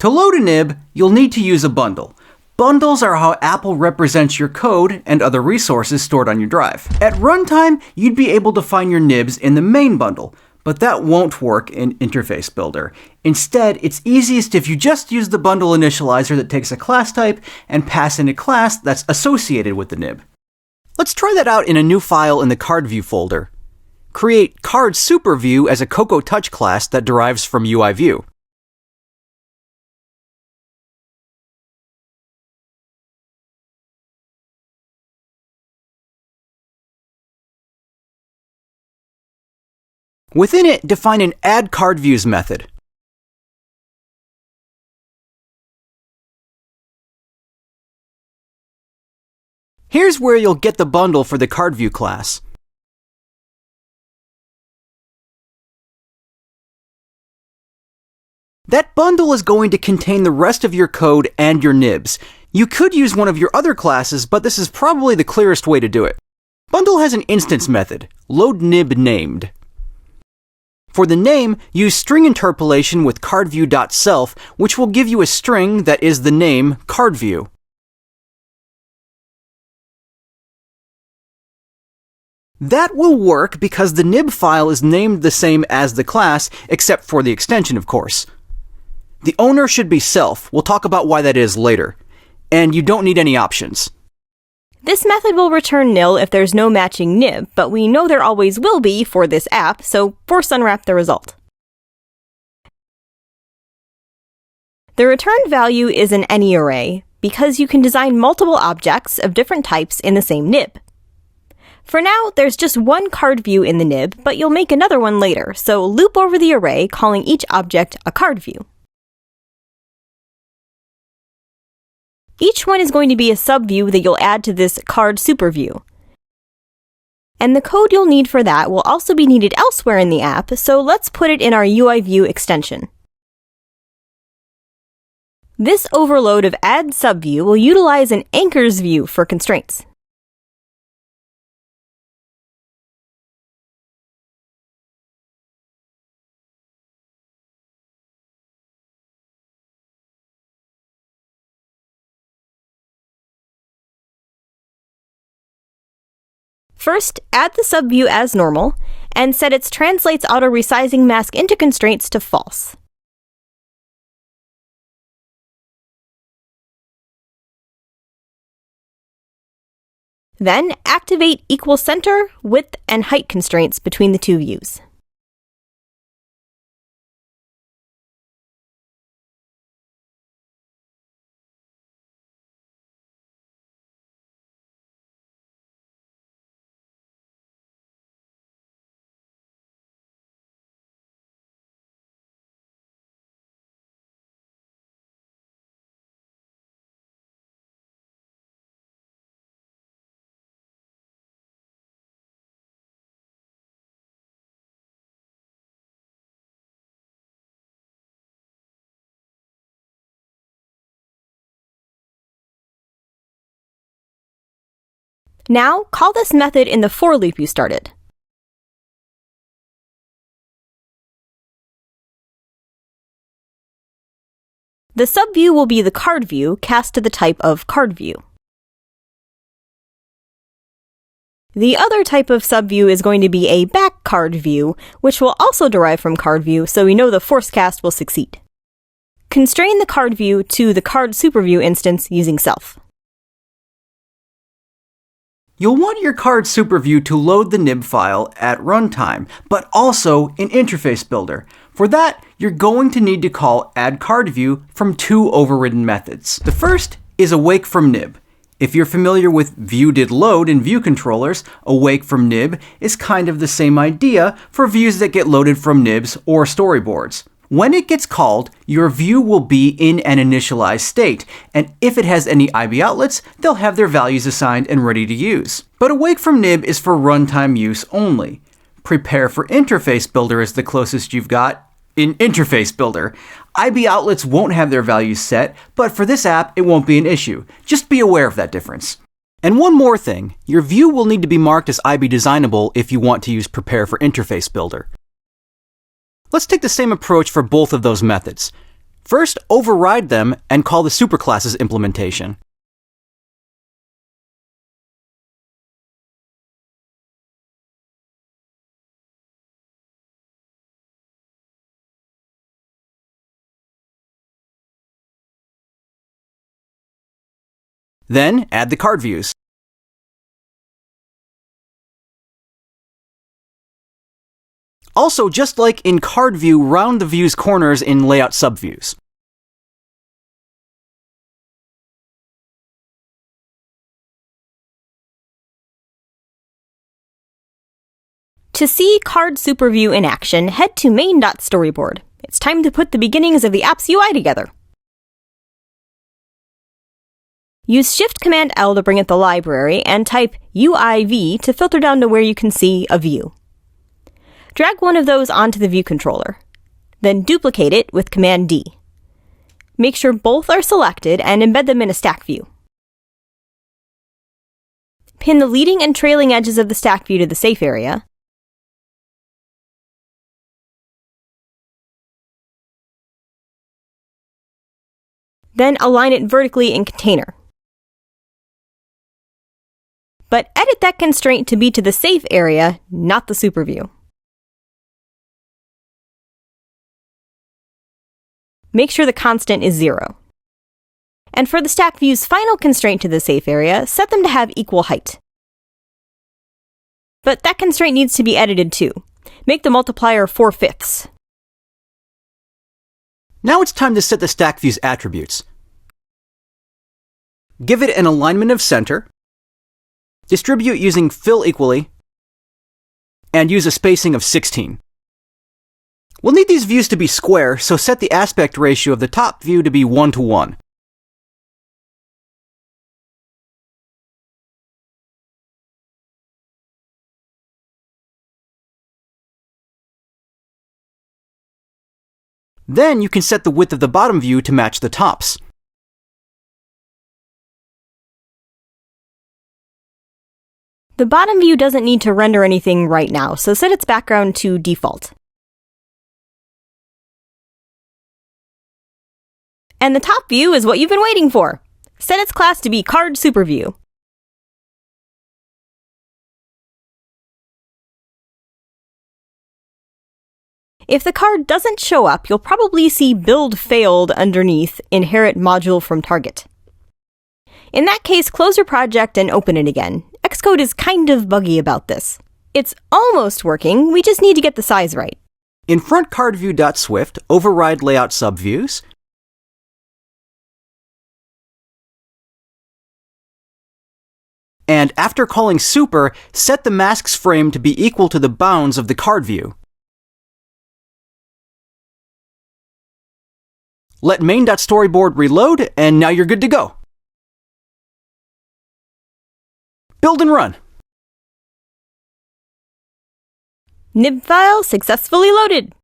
To load a nib, you'll need to use a bundle. Bundles are how Apple represents your code and other resources stored on your drive. At runtime, you'd be able to find your nibs in the main bundle, but that won't work in Interface Builder. Instead, it's easiest if you just use the bundle initializer that takes a class type and pass in a class that's associated with the nib. Let's try that out in a new file in the CardView folder. Create CardSuperView as a Cocoa Touch class that derives from UIView. Within it, define an addCardViews method. Here's where you'll get the bundle for the CardView class. That bundle is going to contain the rest of your code and your nibs. You could use one of your other classes, but this is probably the clearest way to do it. Bundle has an instance method, loadNibNamed. For the name, use string interpolation with cardview.self, which will give you a string that is the name CardView. That will work because the nib file is named the same as the class, except for the extension, of course. The owner should be self. We'll talk about why that is later. And you don't need any options. This method will return nil if there's no matching nib, but we know there always will be for this app, so force unwrap the result. The return value is an any array, because you can design multiple objects of different types in the same nib. For now, there's just one card view in the nib, but you'll make another one later, so loop over the array, calling each object a card view. Each one is going to be a subview that you'll add to this card superview. And the code you'll need for that will also be needed elsewhere in the app, so let's put it in our UIView extension. This overload of add subview will utilize an anchors view for constraints. First, add the subview as normal, and set its translates auto resizing mask into constraints to false. Then, activate equal center, width, and height constraints between the two views. Now, call this method in the for loop you started. The subview will be the card view cast to the type of card view. The other type of subview is going to be a back card view, which will also derive from card view, so we know the force cast will succeed. Constrain the card view to the card superview instance using self. You'll want your card superview to load the nib file at runtime, but also in Interface Builder. For that, you're going to need to call addCardView from two overridden methods. The first is awake from nib. If you're familiar with viewDidLoad in view controllers, awake from nib is kind of the same idea for views that get loaded from nibs or storyboards. When it gets called, your view will be in an initialized state, and if it has any IB outlets, they'll have their values assigned and ready to use. But awake from nib is for runtime use only. Prepare for Interface Builder is the closest you've got in Interface Builder. IB outlets won't have their values set, but for this app, it won't be an issue. Just be aware of that difference. And one more thing, your view will need to be marked as IB designable if you want to use Prepare for Interface Builder. Let's take the same approach for both of those methods. First, override them and call the superclasses implementation. Then, add the card views. Also, just like in card view, round the view's corners in layout subviews. To see Card Superview in action, head to main.storyboard. It's time to put the beginnings of the app's UI together. Use Shift-Command-L to bring up the library and type UIV to filter down to where you can see a view. Drag one of those onto the view controller. Then duplicate it with Command-D. Make sure both are selected and embed them in a stack view. Pin the leading and trailing edges of the stack view to the safe area. Then align it vertically in container. But edit that constraint to be to the safe area, not the superview. Make sure the constant is 0. And for the stack view's final constraint to the safe area, set them to have equal height. But that constraint needs to be edited too. Make the multiplier 4/5. Now it's time to set the stack view's attributes. Give it an alignment of center, distribute using fill equally, and use a spacing of 16. We'll need these views to be square, so set the aspect ratio of the top view to be 1:1. Then you can set the width of the bottom view to match the tops. The bottom view doesn't need to render anything right now, so set its background to default. And the top view is what you've been waiting for. Set its class to be Card Superview. If the card doesn't show up, you'll probably see Build Failed underneath Inherit Module from Target. In that case, close your project and open it again. Xcode is kind of buggy about this. It's almost working, we just need to get the size right. In frontCardView.Swift, override layout subviews, and after calling super, set the mask's frame to be equal to the bounds of the card view. Let main.storyboard reload, and now you're good to go. Build and run. Nib file successfully loaded.